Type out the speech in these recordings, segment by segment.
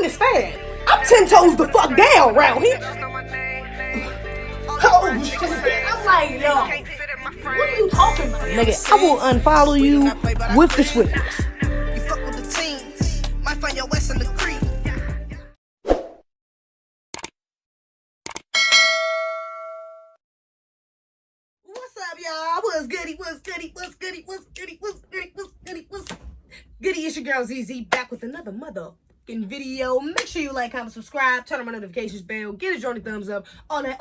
understand. I'm 10 toes the fuck down around here. Oh shit. I'm like, yo, what are you talking about? Nigga, I will unfollow you with the swiftness. You fuck with the team, might find your West in the creek. What's up, y'all? What's goody? What's goody? What's goody? What's goody? What's goody? What's goody? What's goody? It's your girl Zeze back with another motherfucking video. Make sure you like, comment, subscribe, turn on my notifications bell, get a journey thumbs up, all that.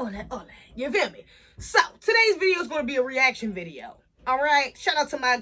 You feel me? So today's video is going to be a reaction video. All right. Shout out to my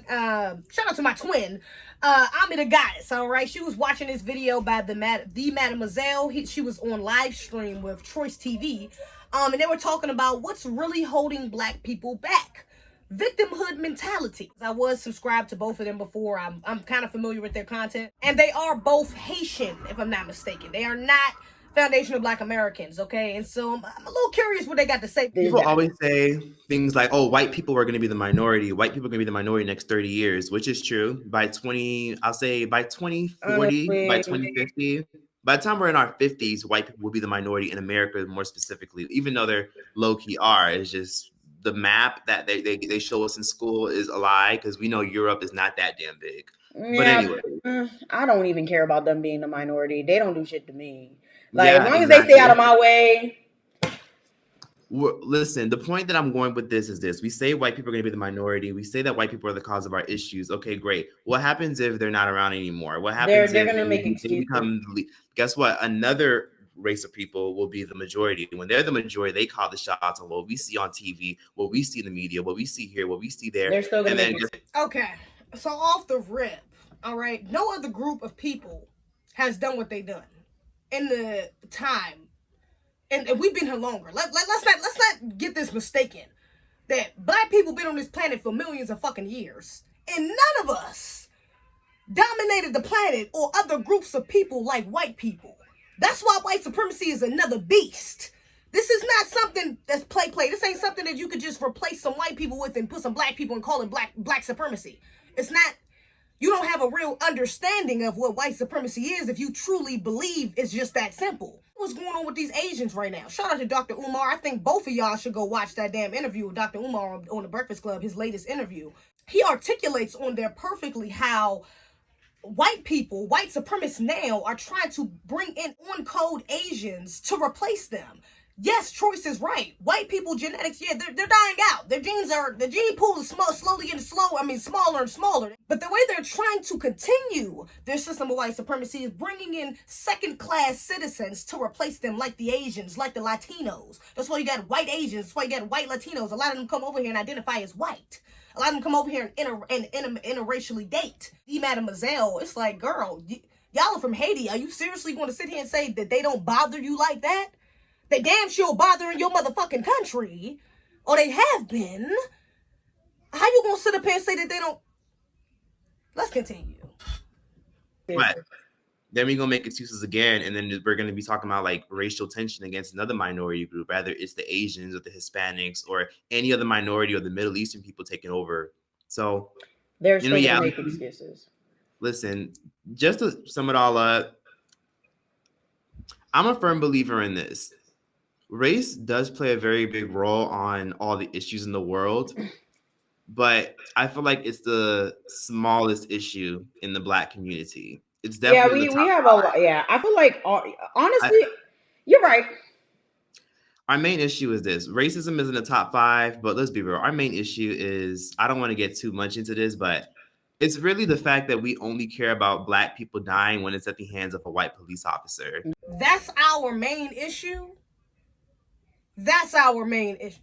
twin, Ami the goddess. All right. She was watching this video by the Mademoiselle. She was on live stream with Choice TV. And they were talking about what's really holding black people back. Victimhood mentality. I was subscribed to both of them before. I'm kind of familiar with their content. And they are both Haitian, if I'm not mistaken. They are not foundational Black Americans, okay? And so I'm a little curious what they got to say. People always say things like, oh, white people are going to be the minority. White people are going to be the minority next 30 years, which is true. By 2040, by 2050, by the time we're in our 50s, white people will be the minority in America more specifically, even though they're low-key are. It's just the map that they show us in school is a lie because we know Europe is not that damn big. Yeah, but anyway. I don't even care about them being the minority. They don't do shit to me. Like, yeah, as long as they stay out of my way. Listen, the point that I'm going with this is this. We say white people are going to be the minority. We say that white people are the cause of our issues. Okay, great. What happens if they're not around anymore? What happens they're going to make excuses. Guess what? Another race of people will be the majority. When they're the majority, they call the shots on what we see on TV, what we see in the media, what we see here, what we see there. They're still going to Okay, so off the rip, all right, no other group of people has done what they've done in the time, and we've been here longer. Let's not get this mistaken that black people been on this planet for millions of fucking years, and none of us dominated the planet or other groups of people like white people. That's why white supremacy is another beast. This is not something that's play. This ain't something that you could just replace some white people with and put some black people and call it black supremacy. It's not. You don't have a real understanding of what white supremacy is if you truly believe it's just that simple. What's going on with these Asians right now? Shout out to Dr. Umar. I think both of y'all should go watch that damn interview with Dr. Umar on The Breakfast Club, his latest interview. He articulates on there perfectly how white people, white supremacists now are trying to bring in on-code Asians to replace them. Yes, Choice is right. White people genetics, yeah, they're dying out. The gene pool is slowly getting smaller and smaller. But the way they're trying to continue their system of white supremacy is bringing in second-class citizens to replace them, like the Asians, like the Latinos. That's why you got white Asians. That's why you got white Latinos. A lot of them come over here and identify as white. A lot of them come over here and interracially date. The Mademoiselle, it's like, girl, y'all are from Haiti. Are you seriously going to sit here and say that they don't bother you like that? They damn sure bothering your motherfucking country, or they have been. How you gonna sit up here and say that they don't? Let's continue. But then we're gonna make excuses again, and then we're gonna be talking about like racial tension against another minority group, whether it's the Asians or the Hispanics or any other minority or the Middle Eastern people taking over. So they're still gonna make excuses. Listen, just to sum it all up, I'm a firm believer in this. Race does play a very big role on all the issues in the world, but I feel like it's the smallest issue in the Black community. It's definitely we have a lot. Yeah, I feel like honestly, you're right. Our main issue is this: racism is in the top 5, but let's be real. Our main issue is, I don't want to get too much into this, but it's really the fact that we only care about Black people dying when it's at the hands of a white police officer. That's our main issue. That's our main issue.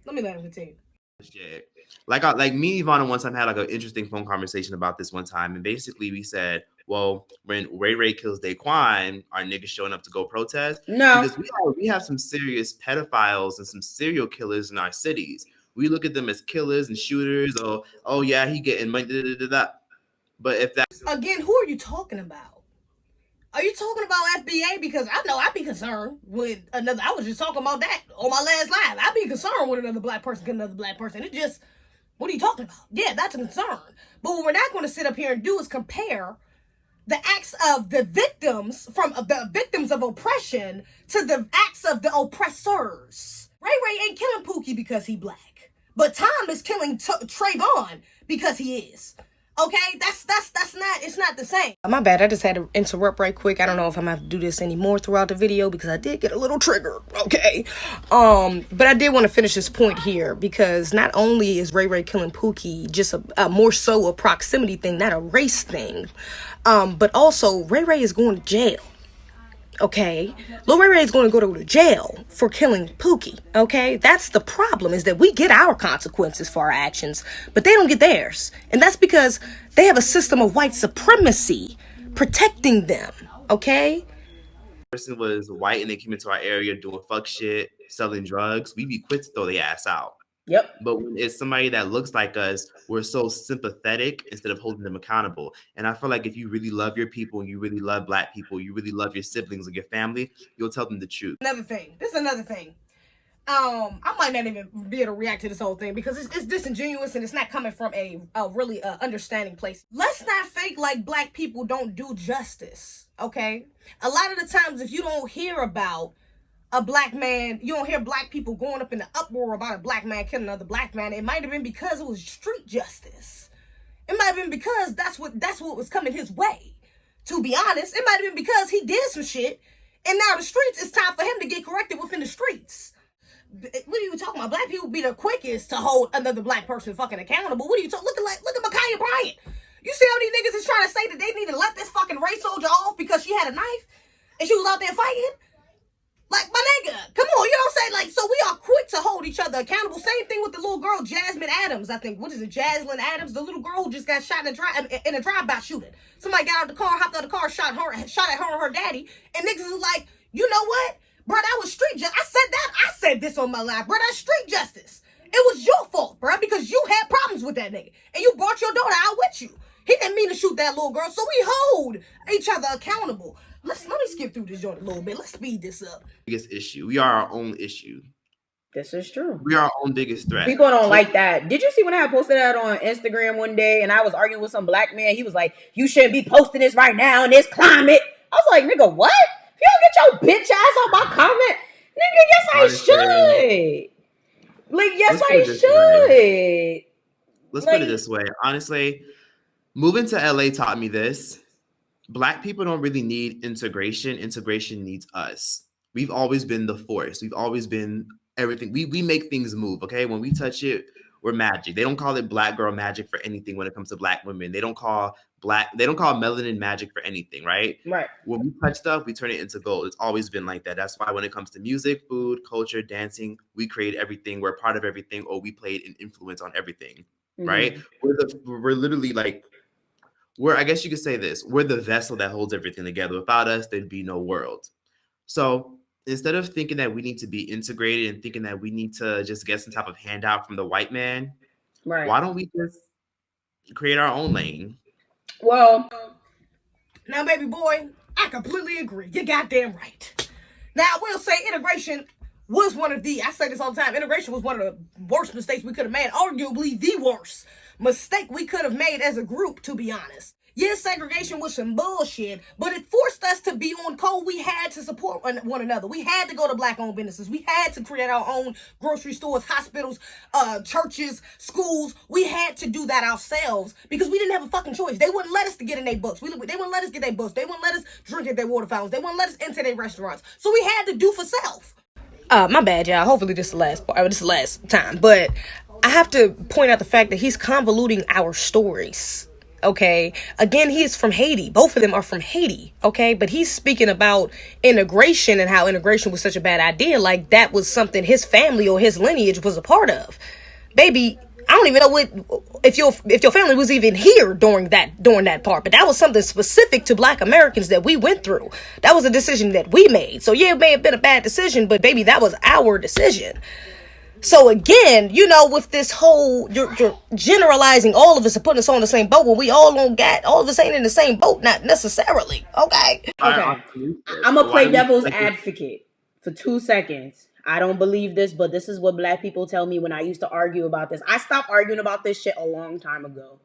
Let me let him continue. Shit. Like me and Ivana one time had like an interesting phone conversation about this one time, and basically we said, well, when Ray kills Daquan, are niggas showing up to go protest? No, because we have some serious pedophiles and some serial killers in our cities. We look at them as killers and shooters. Oh yeah, he getting money. But if that's again, who are you talking about? Are you talking about FBA? Because I know I'd be concerned with another. I was just talking about that on my last live. I'd be concerned with another black person killing another black person. It just, what are you talking about? Yeah, that's a concern. But what we're not going to sit up here and do is compare the acts of the victims, from the victims of oppression to the acts of the oppressors. Ray Ray ain't killing Pookie because he black, but Tom is killing Trayvon because he is. Okay, that's not, it's not the same. My bad, I just had to interrupt right quick. I don't know if I'm gonna have to do this anymore throughout the video because I did get a little triggered, okay? But I did want to finish this point here because not only is Ray Ray killing Pookie just a more so a proximity thing, not a race thing, but also Ray Ray is going to jail. Okay, Lil Ray Ray is going to go to jail for killing Pookie. Okay, that's the problem, is that we get our consequences for our actions, but they don't get theirs. And that's because they have a system of white supremacy protecting them. Okay, person was white and they came into our area doing fuck shit, selling drugs, we'd be quick to throw their ass out. Yep. But when it's somebody that looks like us, we're so sympathetic instead of holding them accountable. And I feel like if you really love your people and you really love black people, you really love your siblings and your family, you'll tell them the truth. Another thing. This is another thing. I might not even be able to react to this whole thing because it's disingenuous and it's not coming from a really understanding place. Let's not fake like black people don't do justice, okay? A lot of the times if you don't hear about a black man, you don't hear black people going up in the uproar about a black man killing another black man, it might have been because it was street justice. It might have been because that's what was coming his way. To be honest, it might have been because he did some shit and now the streets, it's time for him to get corrected within the streets. What are you talking about? Black people be the quickest to hold another black person fucking accountable. What are you talking? Look at Ma'Khia Bryant. You see how many niggas is trying to say that they need to let this fucking race soldier off because she had a knife and she was out there fighting? Like, my nigga, come on, you know what I'm saying? Like, so we are quick to hold each other accountable. Same thing with the little girl, Jasmine Adams, I think. What is it, Jaslyn Adams? The little girl who just got shot in a drive-by shooting. Somebody got out the car, hopped out the car, shot at her and her daddy. And niggas was like, you know what? Bro, that was street justice. I said this on my live, bro. That's street justice. It was your fault, bro, because you had problems with that nigga. And you brought your daughter out with you. He didn't mean to shoot that little girl, so we hold each other accountable. Let me skip through this joint a little bit. Let's speed this up. Biggest issue. We are our own issue. This is true. We are our own biggest threat. People don't like that. Did you see when I posted that on Instagram one day and I was arguing with some black man? He was like, you shouldn't be posting this right now in this climate. I was like, nigga, what? If you don't get your bitch ass on my comment, nigga, yes, I should. Like, yes, I should. Let's put it this way. Honestly, moving to LA taught me this. Black people don't really need integration. Integration needs us. We've always been the force. We've always been everything. We make things move, okay? When we touch it, we're magic. They don't call it black girl magic for anything when it comes to black women. They don't call melanin magic for anything, right? Right. When we touch stuff, we turn it into gold. It's always been like that. That's why when it comes to music, food, culture, dancing, we create everything. We're part of everything, or we played an influence on everything, right? We're literally like, I guess you could say this, we're the vessel that holds everything together. Without us, there'd be no world. So instead of thinking that we need to be integrated and thinking that we need to just get some type of handout from the white man, right? Why don't we just create our own lane? Well, now, baby boy, I completely agree. You're goddamn right. Now, I will say integration was I say this all the time, integration was one of the worst mistakes we could have made, arguably the worst mistake we could have made as a group, to be honest. Yes, segregation was some bullshit, but it forced us to be on code. We had to support one another. We had to go to black-owned businesses. We had to create our own grocery stores, hospitals, churches, schools. We had to do that ourselves because we didn't have a fucking choice. They wouldn't let us to get in their books. They wouldn't let us get their books. They wouldn't let us drink at their water fountains. They wouldn't let us enter their restaurants. So we had to do for self. My bad, y'all. Hopefully this is the last part. This is the last time. But I have to point out the fact that he's convoluting our stories. Okay. Again, he is from Haiti. Both of them are from Haiti. Okay. But he's speaking about integration and how integration was such a bad idea. Like that was something his family or his lineage was a part of. Baby, I don't even know if your family was even here during that part, but that was something specific to Black Americans that we went through. That was a decision that we made. So yeah, it may have been a bad decision, but baby, that was our decision. So again, you know, with this whole, you're generalizing all of us and putting us on the same boat when we all of us ain't in the same boat, not necessarily. Okay. I'm gonna play devil's advocate for 2 seconds. I don't believe this, but this is what black people tell me when I used to argue about this. I stopped arguing about this shit a long time ago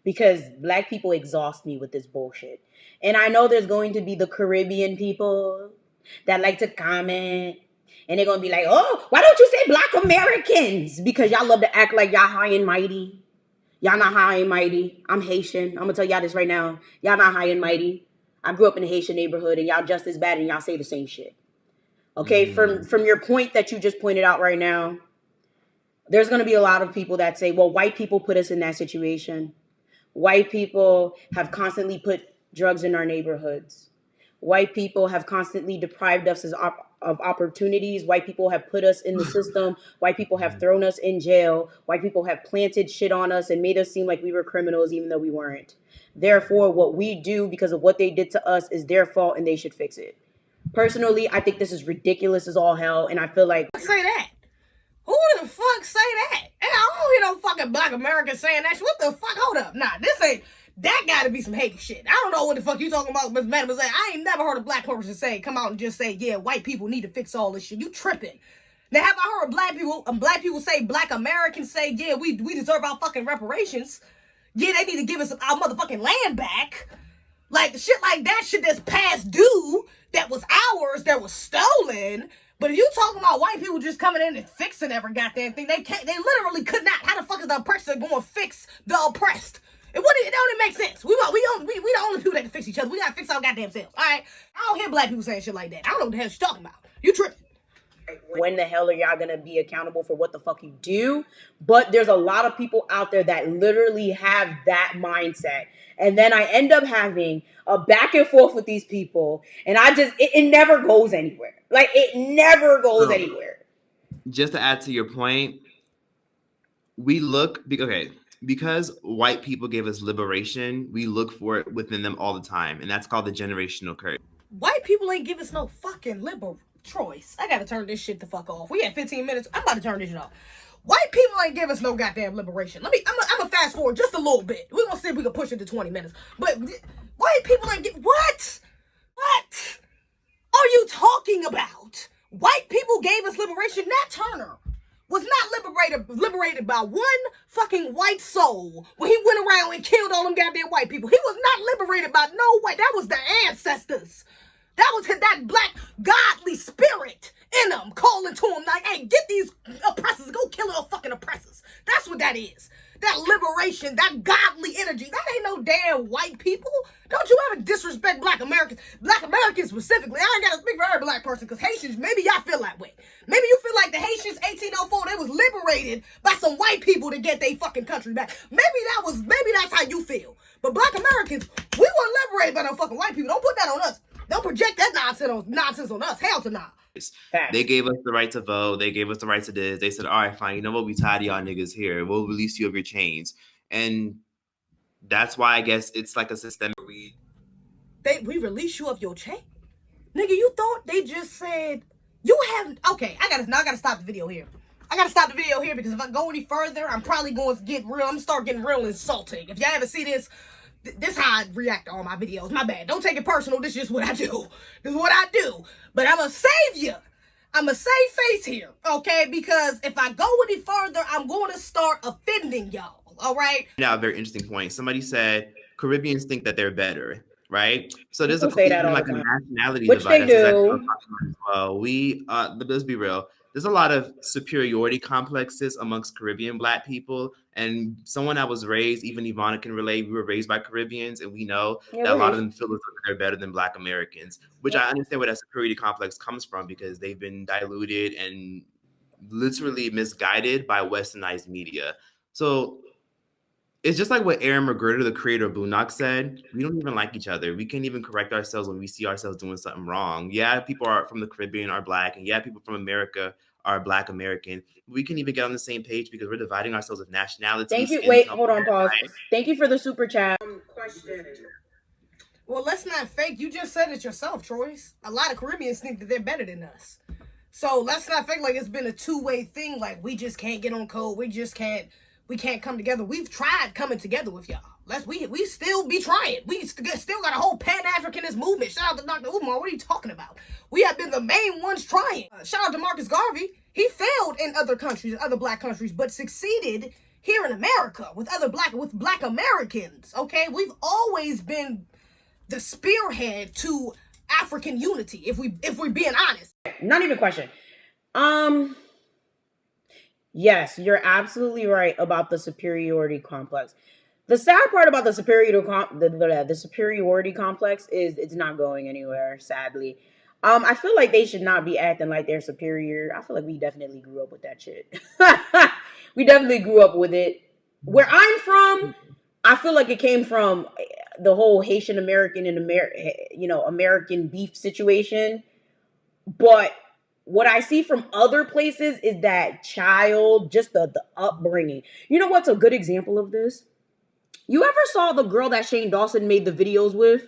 because black people exhaust me with this bullshit. And I know there's going to be the Caribbean people that like to comment, and they're going to be like, oh, why don't you say black Americans? Because y'all love to act like y'all high and mighty. Y'all not high and mighty. I'm Haitian. I'm going to tell y'all this right now. Y'all not high and mighty. I grew up in a Haitian neighborhood, and y'all just as bad, and y'all say the same shit. Okay, from your point that you just pointed out right now, there's going to be a lot of people that say, well, white people put us in that situation. White people have constantly put drugs in our neighborhoods. White people have constantly deprived us of opportunities. White people have put us in the system. White people have thrown us in jail. White people have planted shit on us and made us seem like we were criminals even though we weren't. Therefore, what we do because of what they did to us is their fault and they should fix it. Personally, I think this is ridiculous as all hell, and I feel like... Say that? Who the fuck say that? And I don't hear no fucking black Americans saying that shit. What the fuck? Hold up. Nah, this ain't... That gotta be some hate shit. I don't know what the fuck you talking about, Ms. Madam. I ain't never heard a black person say, come out and just say, yeah, white people need to fix all this shit. You tripping. Now, have I heard black people say, black Americans say, yeah, we deserve our fucking reparations. Yeah, they need to give us our motherfucking land back. Like, the shit like that shit that's past due, that was ours, that was stolen. But if you talking about white people just coming in and fixing every goddamn thing, they literally could not. How the fuck is the oppressor going to fix the oppressed? It don't make sense. We the only people that can fix each other. We gotta fix our goddamn selves. All right. I don't hear black people saying shit like that. I don't know what the hell you're talking about. You tripping. When the hell are y'all gonna be accountable for what the fuck you do? But there's a lot of people out there that literally have that mindset. And then I end up having a back and forth with these people. And it never goes anywhere. Like, it never goes anywhere. Just to add to your point, because white people gave us liberation, we look for it within them all the time. And that's called the generational curse. White people ain't give us no fucking liberal choice. I gotta turn this shit the fuck off. We had 15 minutes. I'm about to turn this shit off. White people ain't give us no goddamn liberation. I'm gonna fast forward just a little bit. We're gonna see if we can push it to 20 minutes. But white people ain't what? What are you talking about? White people gave us liberation. Nat Turner was not liberated by one fucking white soul when he went around and killed all them goddamn white people. He was not liberated by no white. That was the ancestors. That was that black godly spirit in them calling to him like, hey, get these oppressors, go kill those fucking oppressors. That's what that is. That liberation, that godly energy. That ain't no damn white people. Don't you ever disrespect black Americans. Black Americans specifically. I ain't got to speak for every black person because Haitians, maybe y'all feel that way. Maybe you feel like the Haitians 1804, they was liberated by some white people to get their fucking country back. Maybe that's how you feel. But black Americans, we weren't liberated by no fucking white people. Don't put that on us. Don't project that nonsense on us. Hell to nah. They gave us the right to vote. They gave us the right to this. They said, all right, fine. You know what? We tired of y'all niggas here. We'll release you of your chains. And that's why I guess it's like a systemic. We release you of your chain? Nigga, you thought they just said, you haven't. Okay, I gotta stop the video here. I gotta stop the video here because if I go any further, I'm probably going to get real. I'm gonna start getting real insulting. If y'all ever see this, this is how I react to all my videos. My bad. Don't take it personal. This is just what I do. This is what I do. But I'm going to save you. I'm going to save face here. Okay? Because if I go any further, I'm going to start offending y'all. All right? Now, a very interesting point. Somebody said Caribbeans think that they're better. Right? So there's a nationality which divide. They do. Well, let's be real. There's a lot of superiority complexes amongst Caribbean black people. And someone that was raised, even Ivana can relate, we were raised by Caribbeans, and we know that a lot of them feel as though they're better than black Americans, which I understand where that superiority complex comes from because they've been diluted and literally misguided by westernized media. So it's just like what Aaron McGruder, the creator of Boondock, said. We don't even like each other. We can't even correct ourselves when we see ourselves doing something wrong. Yeah, people are from the Caribbean are black, and yeah, people from America are black American. We can even get on the same page because we're dividing ourselves with nationalities. Thank you. Wait, hold on, pause. Right? Thank you for the super chat. Question. Well, let's not fake. You just said it yourself, Troyce. A lot of Caribbeans think that they're better than us. So let's not fake like it's been a two-way thing. Like we just can't get on code. We can't come together. We've tried coming together with y'all. We still be trying. We still got a whole Pan-Africanist movement. Shout out to Dr. Umar. What are you talking about? We have been the main ones trying. Shout out to Marcus Garvey. He failed in other countries, other black countries, but succeeded here in America with black Americans. Okay, we've always been the spearhead to African unity. If we're being honest, not even a question. Yes, you're absolutely right about the superiority complex. The sad part about the superiority complex is it's not going anywhere, sadly. I feel like they should not be acting like they're superior. I feel like we definitely grew up with that shit. We definitely grew up with it. Where I'm from, I feel like it came from the whole Haitian American and American beef situation. But what I see from other places is that just the upbringing. You know what's a good example of this? You ever saw the girl that Shane Dawson made the videos with?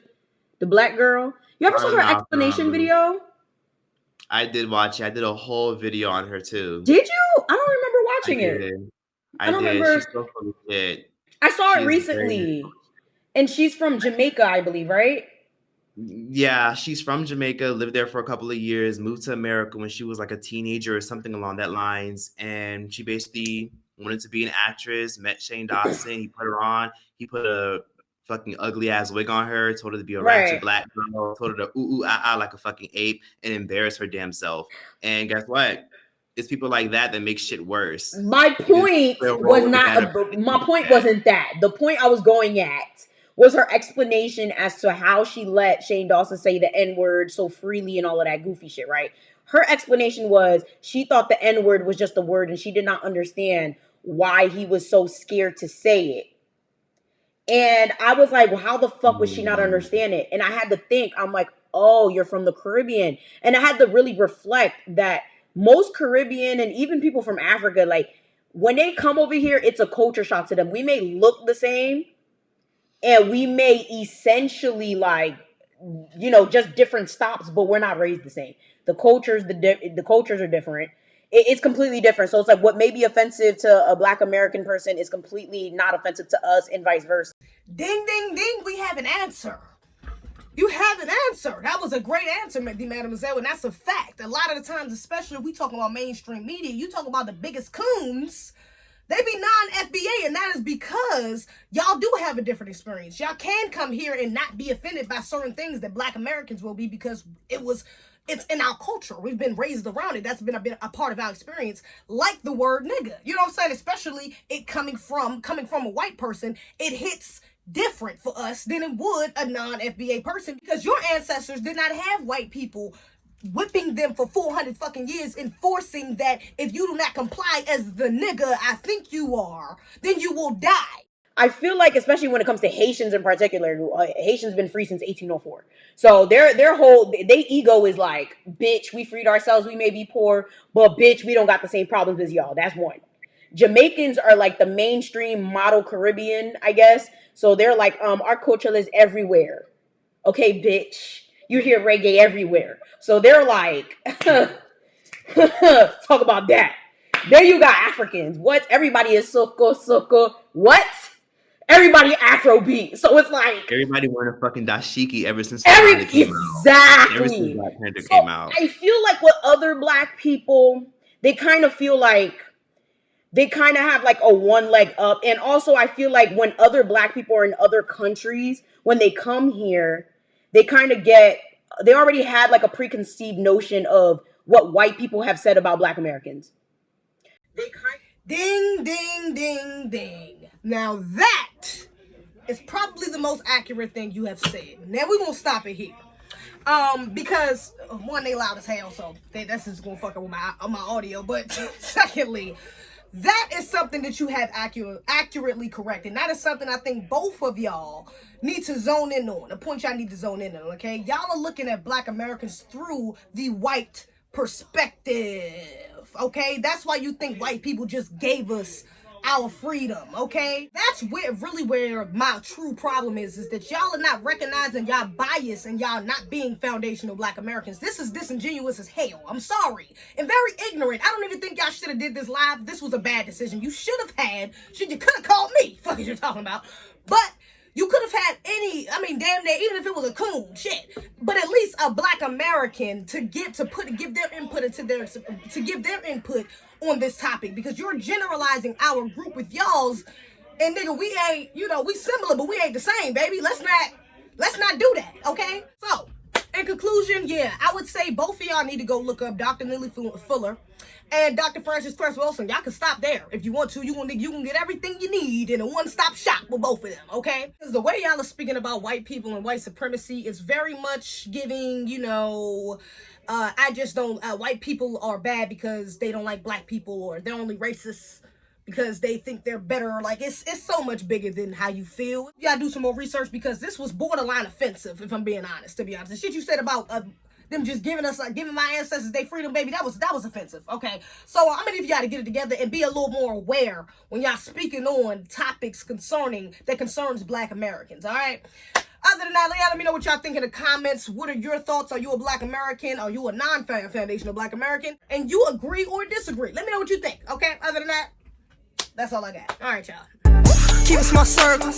The black girl? You ever saw her explanation video? I did watch it. I did a whole video on her too. Did you? I don't remember watching it. I don't remember. She's so full of shit. I saw it recently. And she's from Jamaica, I believe, right? Yeah, she's from Jamaica, lived there for a couple of years, moved to America when she was like a teenager or something along that lines. And she basically wanted to be an actress, met Shane Dawson. He put her on. He put a fucking ugly ass wig on her, told her to be a ratchet black girl, told her to ooh, ah, like a fucking ape and embarrass her damn self. And guess what? It's people like that make shit worse. My point wasn't that. The point I was going at was her explanation as to how she let Shane Dawson say the N-word so freely and all of that goofy shit, right? Her explanation was she thought the N-word was just a word and she did not understand why he was so scared to say it. And I was like, well, how the fuck would she not understand it? And I had to think, I'm like, oh, you're from the Caribbean. And I had to really reflect that most Caribbean and even people from Africa, like when they come over here, it's a culture shock to them. We may look the same and we may essentially just different stops, but we're not raised the same. The cultures are different. It's completely different. So it's like what may be offensive to a black American person is completely not offensive to us and vice versa. Ding, ding, ding. We have an answer. You have an answer. That was a great answer, mademoiselle, and that's a fact. A lot of the times, especially if we talk about mainstream media, you talk about the biggest coons, they be non-FBA, and that is because y'all do have a different experience. Y'all can come here and not be offended by certain things that black Americans will be because it's in our culture. We've been raised around it. That's been a part of our experience, like the word nigga. You know what I'm saying? Especially it coming from a white person, it hits different for us than it would a non-FBA person because your ancestors did not have white people whipping them for 400 fucking years, enforcing that if you do not comply as the nigga I think you are, then you will die. I feel like, especially when it comes to Haitians in particular, Haitians been free since 1804. So their whole ego is like, bitch, we freed ourselves. We may be poor, but bitch, we don't got the same problems as y'all. That's one. Jamaicans are like the mainstream model Caribbean, I guess. So they're like, our culture is everywhere. Okay, bitch. You hear reggae everywhere. So they're like, talk about that. Then you got Africans. What? Everybody is soko. What? Everybody Afrobeat. So it's like everybody wearing a fucking dashiki ever since exactly. Ever since Black Panther came out. I feel like with other black people, they kind of feel like they kind of have like a one leg up. And also I feel like when other black people are in other countries, when they come here, they kind of they already had like a preconceived notion of what white people have said about black Americans. Ding, ding, ding, ding. Now that is probably the most accurate thing you have said. Now we're going to stop it here. Because one, they loud as hell, so that's just going to fuck up with my audio. But secondly, that is something that you have accurately corrected. That is something I think both of y'all need to zone in on. The point y'all need to zone in on, okay? Y'all are looking at black Americans through the white perspective, okay? That's why you think white people just gave us our freedom, okay? That's where my true problem is that y'all are not recognizing y'all bias and y'all not being foundational black Americans. This is disingenuous as hell. I'm sorry. And very ignorant. I don't even think y'all should have did this live. This was a bad decision. You could have called me. Fuck is you talking about? But You could have had any, I mean, damn near, even if it was a coon, shit. But at least a Black American to give their input on this topic, because you're generalizing our group with y'all's, and nigga, we ain't, you know, we similar, but we ain't the same, baby. Let's not do that, okay? So, in conclusion, yeah, I would say both of y'all need to go look up Dr. Lily Fuller and Dr. Francis Cress Wilson. Y'all can stop there if you want to. You can get everything you need in a one-stop shop with both of them, okay? Because the way y'all are speaking about white people and white supremacy is very much giving, you know, I just don't, white people are bad because they don't like black people, or they're only racist because they think they're better. Like, it's so much bigger than how you feel. You gotta do some more research, because this was borderline offensive, if I'm being honest, to be honest. The shit you said about them just giving my ancestors their freedom, baby, that was offensive, okay? So I'm gonna need y'all to get it together and be a little more aware when y'all speaking on topics that concerns Black Americans, all right? Other than that, let me know what y'all think in the comments. What are your thoughts? Are you a Black American? Are you a non-foundational Black American? And you agree or disagree? Let me know what you think, okay? Other than that, that's all I got. All right, y'all. Keep us my circle.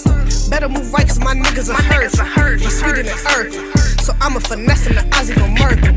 Better move right, cause my niggas are hurt. My sweet in the earth. So I'm a finesse in the Aussie gon' murder.